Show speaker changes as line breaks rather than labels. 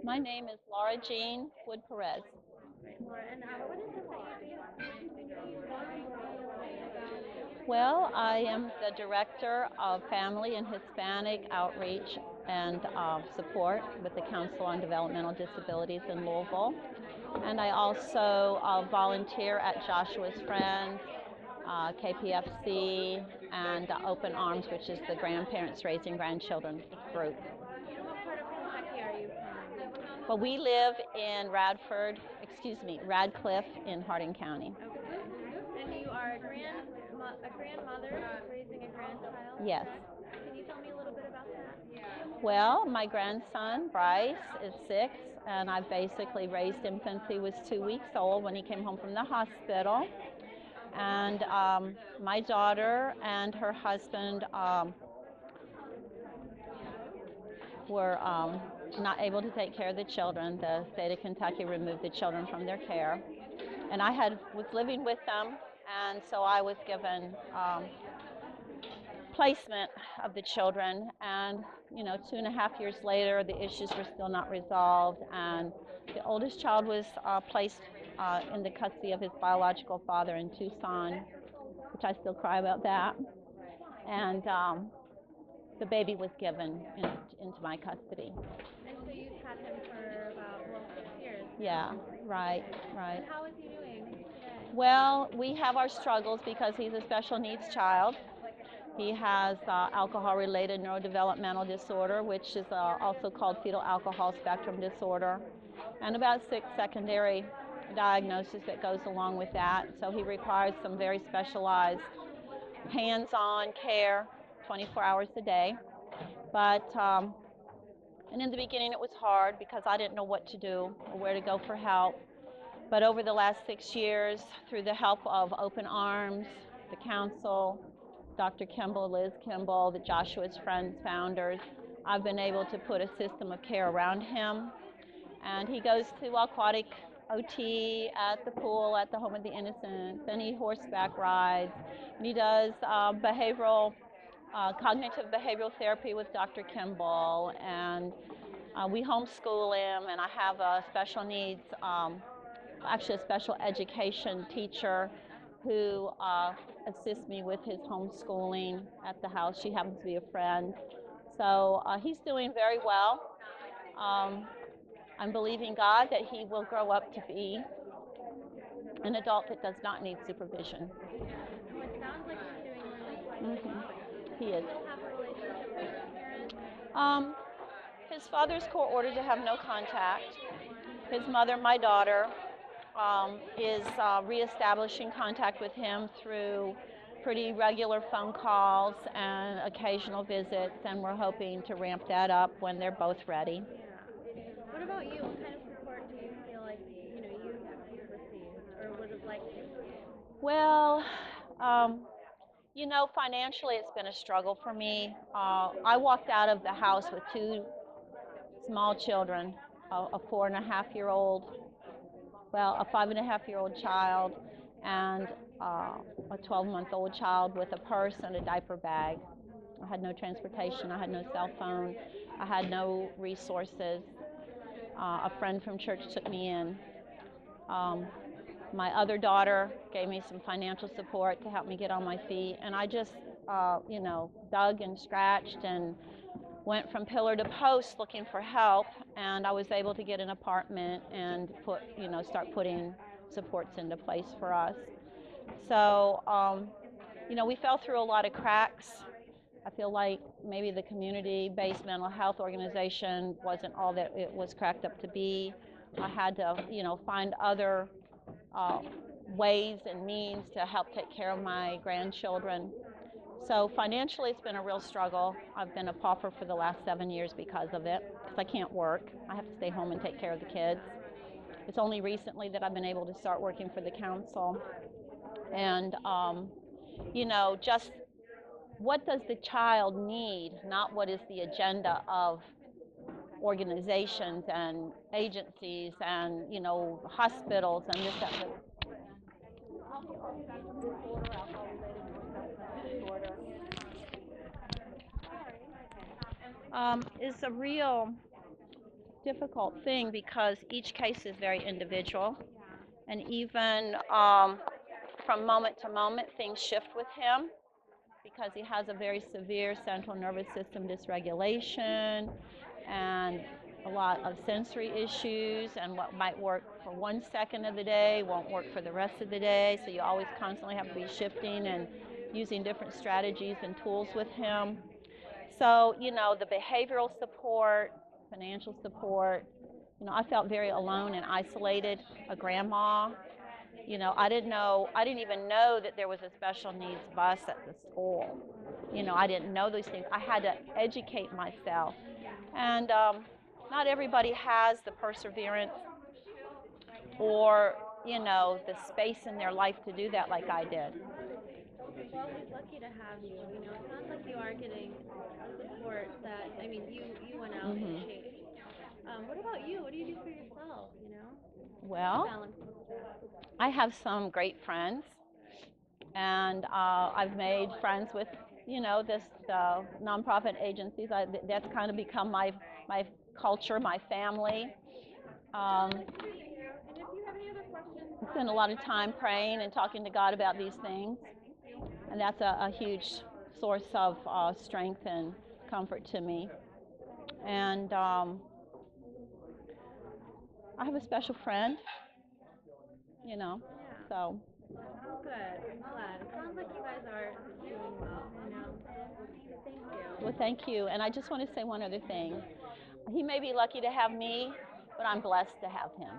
My name is Laura Jean Wood Perez.
Great, Laura. And what is it that you do?
Well, I am the Director of Family and Hispanic Outreach and Support with the Council on Developmental Disabilities in Louisville. And I also volunteer at Joshua's Friends, KPFC, and Open Arms, which is the Grandparents Raising Grandchildren group.
And what part of Kentucky are you from?
But we live in Radcliffe in Hardin County.
Okay. And you are a grandmother raising a grandchild,
Yes.
correct? Can you tell me a little bit about that?
Well, my grandson, Bryce, is 6, and I basically raised him since he was 2 weeks old when he came home from the hospital. And my daughter and her husband were not able to take care of the children. The state of Kentucky removed the children from their care. And was living with them, and so I was given placement of the children. And 2.5 years later, the issues were still not resolved, and the oldest child was placed in the custody of his biological father in Tucson, which I still cry about that. And the baby was given into my custody.
And so you've had him for about, well, 6 years.
Yeah, right, right.
And how is he doing today?
Well, we have our struggles because he's a special needs child. He has alcohol-related neurodevelopmental disorder, which is also called fetal alcohol spectrum disorder, and about 6 secondary diagnoses that goes along with that. So he requires some very specialized hands-on care 24 hours a day. But and in the beginning it was hard because I didn't know what to do or where to go for help. But over the last 6 years, through the help of Open Arms, the council, Dr. Kimball, Liz Kimball, the Joshua's Friends founders, I've been able to put a system of care around him. And he goes to aquatic OT at the pool, at the Home of the Innocents, and he horseback rides. And he does cognitive behavioral therapy with Dr. Kimball. And we homeschool him, and I have a special needs actually a special education teacher who assists me with his homeschooling at the house. She happens to be a friend. So he's doing very well. Um, I'm believing God that he will grow up to be an adult that does not need supervision.
Well, it sounds like he's doing really well.
He is.
Do you still have a relationship with his parents?
Um, his father's court ordered to have no contact. His mother, my daughter, is reestablishing contact with him through pretty regular phone calls and occasional visits, and we're hoping to ramp that up when they're both ready.
Yeah. What about you? What kind of support do you feel like you've received or would have liked to?
Well, um, financially it's been a struggle for me. I walked out of the house with 2 small children, a 4.5-year-old, well, a 5.5-year-old child, and a 12-month-old child with a purse and a diaper bag. I had no transportation, I had no cell phone, I had no resources. A friend from church took me in. Um, my other daughter gave me some financial support to help me get on my feet, and I just, dug and scratched and went from pillar to post looking for help, and I was able to get an apartment and start putting supports into place for us. So, we fell through a lot of cracks. I feel like maybe the community-based mental health organization wasn't all that it was cracked up to be. I had to, find other uh, ways and means to help take care of my grandchildren. So financially, it's been a real struggle. I've been a pauper for the last 7 years because of it, because I can't work. I have to stay home and take care of the kids. It's only recently that I've been able to start working for the council. And, just what does the child need, not what is the agenda of organizations and agencies and, hospitals and this, that, is a real difficult thing because each case is very individual, and even from moment to moment, things shift with him because he has a very severe central nervous system dysregulation and a lot of sensory issues, and what might work for 1 second of the day won't work for the rest of the day. So you always constantly have to be shifting and using different strategies and tools with him. So, the behavioral support, financial support, I felt very alone and isolated, a grandma. I didn't even know that there was a special needs bus at the school. I didn't know these things. I had to educate myself. And not everybody has the perseverance or, the space in their life to do that like I did.
Well, he's lucky to have you. It sounds like you are getting the support that, I mean, you went out and chased. What about you? What do you do for yourself,
Well,
balance both of that?
I have some great friends, and I've made friends with, this nonprofit agencies. That's kind of become my culture, my family. Um,
And if you have any other questions,
I spend a lot of time praying and talking to God about these things, and that's a huge source of strength and comfort to me. And I have a special friend, you know,
yeah,
so.
good. I'm glad. It sounds like you guys are doing well. Thank you.
Well, thank you. And I just want to say one other thing. He may be lucky to have me, but I'm blessed to have him.